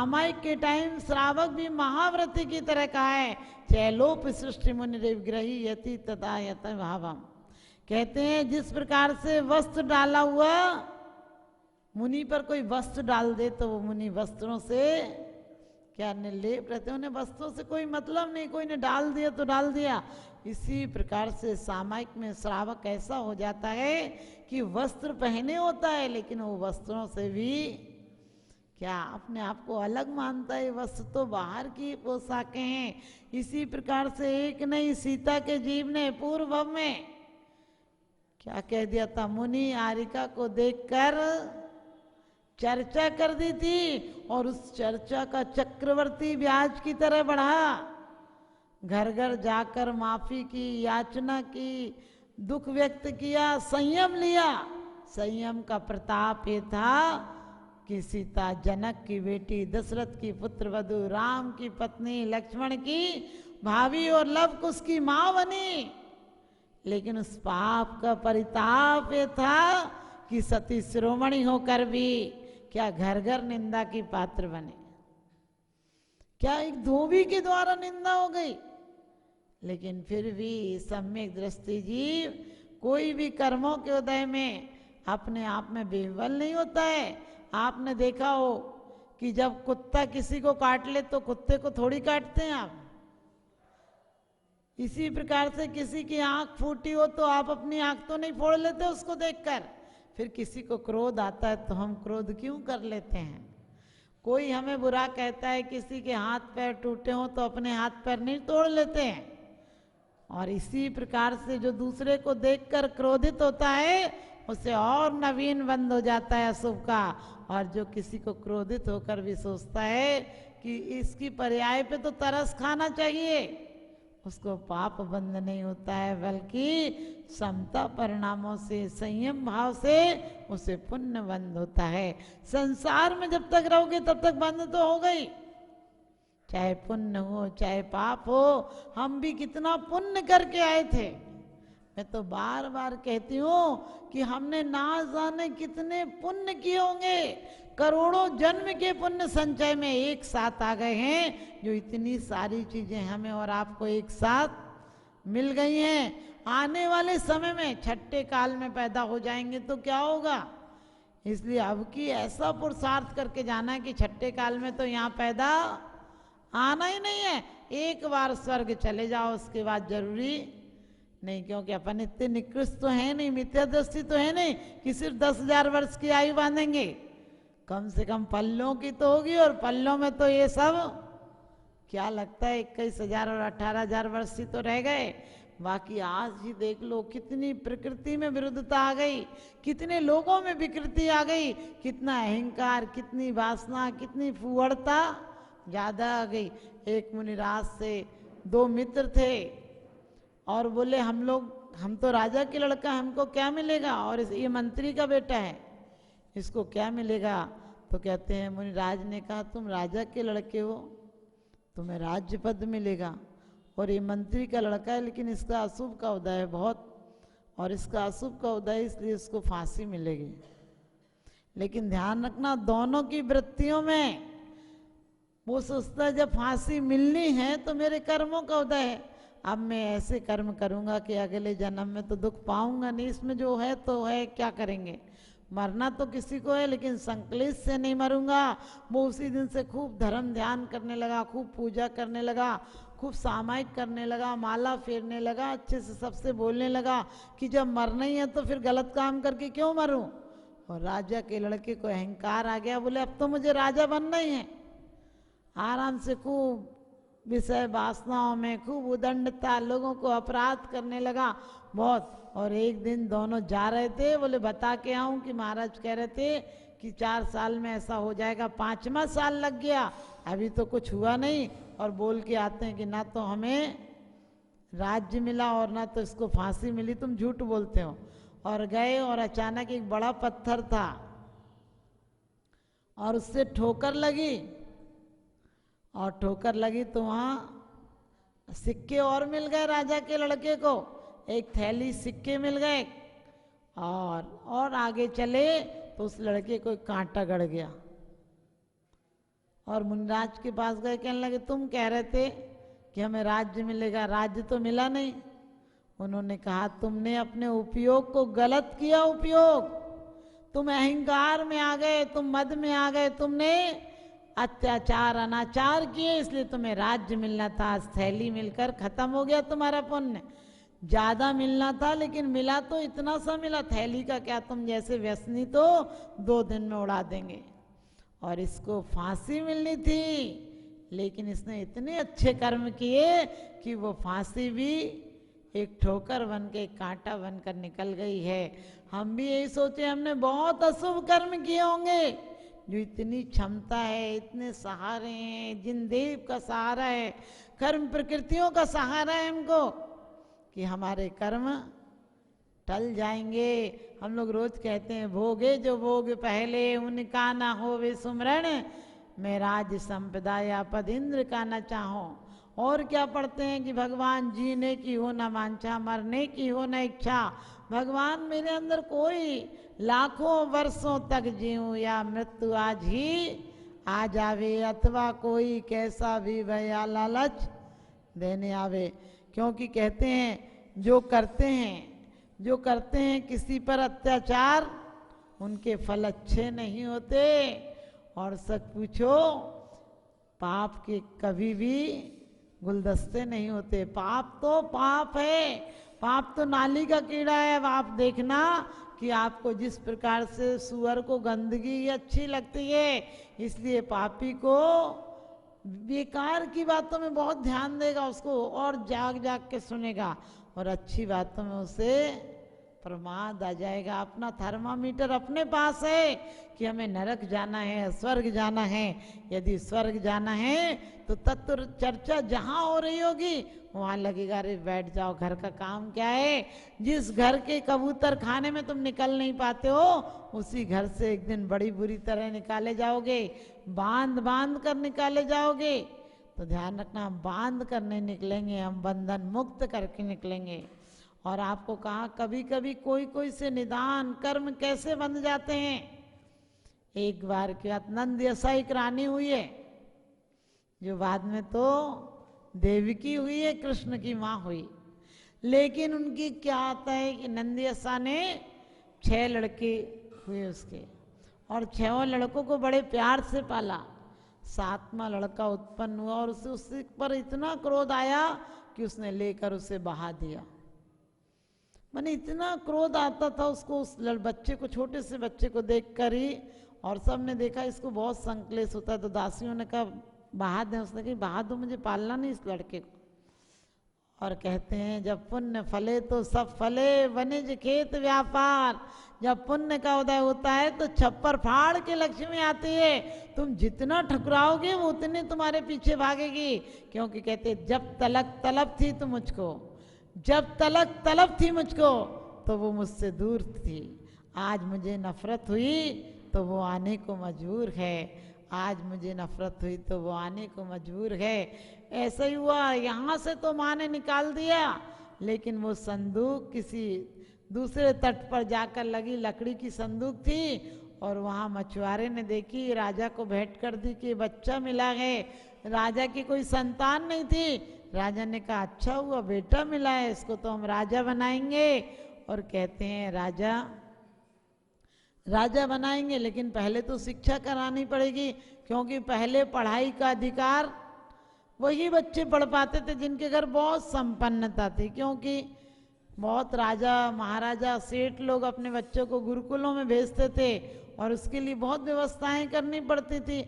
सामायिक के टाइम श्रावक भी महाव्रती की तरह कहा है, चैलोप सृष्टि मुनि विग्रही यति तथा यत भावम। कहते हैं जिस प्रकार से वस्त्र डाला हुआ, मुनि पर कोई वस्त्र डाल दे तो वो मुनि वस्त्रों से क्या निर्लेप रहते हैं, उन्हें वस्त्रों से कोई मतलब नहीं, कोई ने डाल दिया तो डाल दिया। इसी प्रकार से सामायिक में श्रावक ऐसा हो जाता है कि वस्त्र पहने होता है लेकिन वो वस्त्रों से भी क्या अपने आप को अलग मानता है, वस्त्र तो बाहर की पोशाकें हैं। इसी प्रकार से एक नहीं, सीता के जीव ने पूर्व में क्या कह दिया था, मुनि आरिका को देखकर चर्चा कर दी थी और उस चर्चा का चक्रवर्ती ब्याज की तरह बढ़ा। घर घर जाकर माफी की, याचना की, दुख व्यक्त किया, संयम लिया। संयम का प्रताप ये था कि सीता जनक की बेटी, दशरथ की पुत्र वधु, राम की पत्नी, लक्ष्मण की भाभी और लव कुश की मां बनी। लेकिन उस पाप का परिताप ये था कि सती शिरोमणि होकर भी क्या घर घर निंदा की पात्र बने, क्या एक धोबी के द्वारा निंदा हो गई। लेकिन फिर भी सम्यक दृष्टि जीव कोई भी कर्मों के उदय में अपने आप में बेवल नहीं होता है। आपने देखा हो कि जब कुत्ता किसी को काट ले तो कुत्ते को थोड़ी काटते हैं आप। इसी प्रकार से किसी की आंख फूटी हो तो आप अपनी आंख तो नहीं फोड़ लेते उसको देखकर। फिर किसी को क्रोध आता है तो हम क्रोध क्यों कर लेते हैं। कोई हमें बुरा कहता है, किसी के हाथ पैर टूटे हो तो अपने हाथ पैर नहीं तोड़ लेते हैं। और इसी प्रकार से जो दूसरे को देखकर क्रोधित होता है उसे और नवीन बंद हो जाता है अशुभ का। और जो किसी को क्रोधित होकर भी सोचता है कि इसकी पर्याय पे तो तरस खाना चाहिए, उसको पाप बंद नहीं होता है, बल्कि समता परिणामों से, संयम भाव से उसे पुण्य बंद होता है। संसार में जब तक रहोगे तब तक बंद तो हो गई, चाहे पुण्य हो चाहे पाप हो। हम भी कितना पुण्य करके आए थे। मैं तो बार बार कहती हूँ कि हमने ना जाने कितने पुण्य किए होंगे। करोड़ों जन्म के पुण्य संचय में एक साथ आ गए हैं, जो इतनी सारी चीजें हमें और आपको एक साथ मिल गई हैं। आने वाले समय में छठे काल में पैदा हो जाएंगे तो क्या होगा। इसलिए अब की ऐसा पुरुषार्थ करके जाना है कि छठे काल में तो यहाँ पैदा आना ही नहीं है। एक बार स्वर्ग चले जाओ, उसके बाद जरूरी नहीं, क्योंकि अपन इतने निकृष्ट तो है नहीं, मिथ्या दृष्टि तो है नहीं कि सिर्फ 10,000 वर्ष की आयु बांधेंगे। कम से कम पल्लों की तो होगी, और पल्लों में तो ये सब क्या लगता है 21,000 और 18,000 वर्ष ही तो रह गए। बाकी आज ही देख लो कितनी प्रकृति में विरुद्धता आ गई, कितने लोगों में विकृति आ गई, कितना अहंकार, कितनी वासना, कितनी फुहड़ता ज्यादा आ गई। एक मुनिराज से 2 मित्र थे और बोले हम तो राजा के लड़का, हमको क्या मिलेगा, और ये मंत्री का बेटा है, इसको क्या मिलेगा। तो कहते हैं मुनिराज ने कहा तुम राजा के लड़के हो, तुम्हें राज्य पद मिलेगा, और ये मंत्री का लड़का है लेकिन इसका अशुभ का उदय है बहुत, और इसका अशुभ का उदय इसलिए इसको फांसी मिलेगी। लेकिन ध्यान रखना दोनों की वृत्तियों में वो सोचता है जब फांसी मिलनी है तो मेरे कर्मों का उदय है, अब मैं ऐसे कर्म करूंगा कि अगले जन्म में तो दुख पाऊंगा नहीं, इसमें जो है तो है, क्या करेंगे। मरना तो किसी को है लेकिन संकलेश से नहीं मरूंगा। वो उसी दिन से खूब धर्म ध्यान करने लगा, खूब पूजा करने लगा, खूब सामायिक करने लगा, माला फेरने लगा, अच्छे से सबसे बोलने लगा कि जब मरना ही है तो फिर गलत काम करके क्यों मरूं। और राजा के लड़के को अहंकार आ गया, बोले अब तो मुझे राजा बनना ही है। आराम से खूब विषय वासनाओं में खूब उदंडता, लोगों को अपराध करने लगा बहुत। और एक दिन दोनों जा रहे थे, बोले बता के आऊं कि महाराज कह रहे थे कि 4 साल में ऐसा हो जाएगा, 5वां साल लग गया, अभी तो कुछ हुआ नहीं, और बोल के आते हैं कि ना तो हमें राज्य मिला और ना तो इसको फांसी मिली, तुम झूठ बोलते हो। और गए और अचानक एक बड़ा पत्थर था और उससे ठोकर लगी, और ठोकर लगी तो वहाँ सिक्के और मिल गए राजा के लड़के को, एक थैली सिक्के मिल गए। और आगे चले तो उस लड़के को एक कांटा गड़ गया, और मुनिराज के पास गए, कहने लगे तुम कह रहे थे कि हमें राज्य मिलेगा, राज्य तो मिला नहीं। उन्होंने कहा तुमने अपने उपयोग को गलत किया, उपयोग। तुम अहंकार में आ गए, तुम मद में आ गए, तुमने अत्याचार अनाचार किए, इसलिए तुम्हें राज्य मिलना था, थैली मिलकर खत्म हो गया तुम्हारा पुण्य। ज्यादा मिलना था लेकिन मिला तो इतना सा मिला, थैली का क्या, तुम जैसे व्यसनी तो 2 दिन में उड़ा देंगे। और इसको फांसी मिलनी थी, लेकिन इसने इतने अच्छे कर्म किए कि वो फांसी भी एक ठोकर बन के, कांटा बनकर निकल गई है। हम भी यही सोचे, हमने बहुत अशुभ कर्म किए होंगे, जो इतनी क्षमता है, इतने सहारे हैं, जिन देव का सहारा है, कर्म प्रकृतियों का सहारा है हमको, कि हमारे कर्म टल जाएंगे। हम लोग रोज कहते हैं, भोगे जो भोग पहले उनका ना हो वे सुमरण, मैं राज संपदा या पद इंद्र का न चाहो। और क्या पढ़ते हैं कि भगवान जीने की हो न वांछा, मरने की हो न इच्छा। भगवान मेरे अंदर कोई लाखों वर्षों तक जीऊं या मृत्यु आज ही आ जावे, अथवा कोई कैसा भी भया लालच देने आवे। क्योंकि कहते हैं जो करते हैं किसी पर अत्याचार, उनके फल अच्छे नहीं होते। और सच पूछो, पाप के कभी भी गुलदस्ते नहीं होते। पाप तो पाप है, पाप तो नाली का कीड़ा है। अब आप देखना कि आपको जिस प्रकार से सुअर को गंदगी अच्छी लगती है, इसलिए पापी को बेकार की बातों में बहुत ध्यान देगा, उसको और जाग जाग के सुनेगा, और अच्छी बातों में उसे प्रमाद आ जाएगा। अपना थर्मामीटर अपने पास है कि हमें नरक जाना है, स्वर्ग जाना है। यदि स्वर्ग जाना है तो तत्व चर्चा जहाँ हो रही होगी वहाँ लगेगा, अरे बैठ जाओ, घर का काम क्या है। जिस घर के कबूतर खाने में तुम निकल नहीं पाते हो, उसी घर से एक दिन बड़ी बुरी तरह निकाले जाओगे, बांध बांध कर निकाले जाओगे। तो ध्यान रखना, हम बांध कर नहीं निकलेंगे, हम बंधन मुक्त करके निकलेंगे। और आपको कहा कभी कभी कोई कोई से निदान कर्म कैसे बंध जाते हैं। एक बार की बात, नंद यशा एक रानी हुई है, जो बाद में तो देवकी हुई है, कृष्ण की माँ हुई। लेकिन उनकी क्या आता है कि नंदियसा ने 6 लड़के हुए उसके, और 6 लड़कों को बड़े प्यार से पाला। 7वां लड़का उत्पन्न हुआ और उसे पर इतना क्रोध आया कि उसने लेकर उसे बहा दिया। मैंने इतना क्रोध आता था उसको, उस बच्चे को, छोटे से बच्चे को देख कर ही। और सबने देखा इसको बहुत संकलेश होता है, तो दासियों ने कहा बहा दें। उसने कहा बहा दो, मुझे पालना नहीं इस लड़के को। और कहते हैं जब पुण्य फले तो सब फले, वनिज खेत व्यापार। जब पुण्य का उदय होता है तो छप्पर फाड़ के लक्ष्मी आती है। तुम जितना ठुकराओगे वो उतने तुम्हारे पीछे भागेगी। क्योंकि कहते जब तलक तलब थी तो मुझको, जब तलक तलब थी मुझको तो वो मुझसे दूर थी। आज मुझे नफरत हुई तो वो आने को मजबूर है, आज मुझे नफरत हुई तो वो आने को मजबूर है। ऐसा ही हुआ, यहाँ से तो माँ ने निकाल दिया, लेकिन वो संदूक किसी दूसरे तट पर जाकर लगी, लकड़ी की संदूक थी, और वहाँ मछुआरे ने देखी, राजा को भेंट कर दी कि बच्चा मिला है। राजा की कोई संतान नहीं थी। राजा ने कहा अच्छा हुआ बेटा मिला है, इसको तो हम राजा बनाएंगे। और कहते हैं राजा बनाएंगे, लेकिन पहले तो शिक्षा करानी पड़ेगी, क्योंकि पहले पढ़ाई का अधिकार वही बच्चे पढ़ पाते थे जिनके घर बहुत संपन्नता थी। क्योंकि बहुत राजा महाराजा सेठ लोग अपने बच्चों को गुरुकुलों में भेजते थे, और उसके लिए बहुत व्यवस्थाएं करनी पड़ती थी।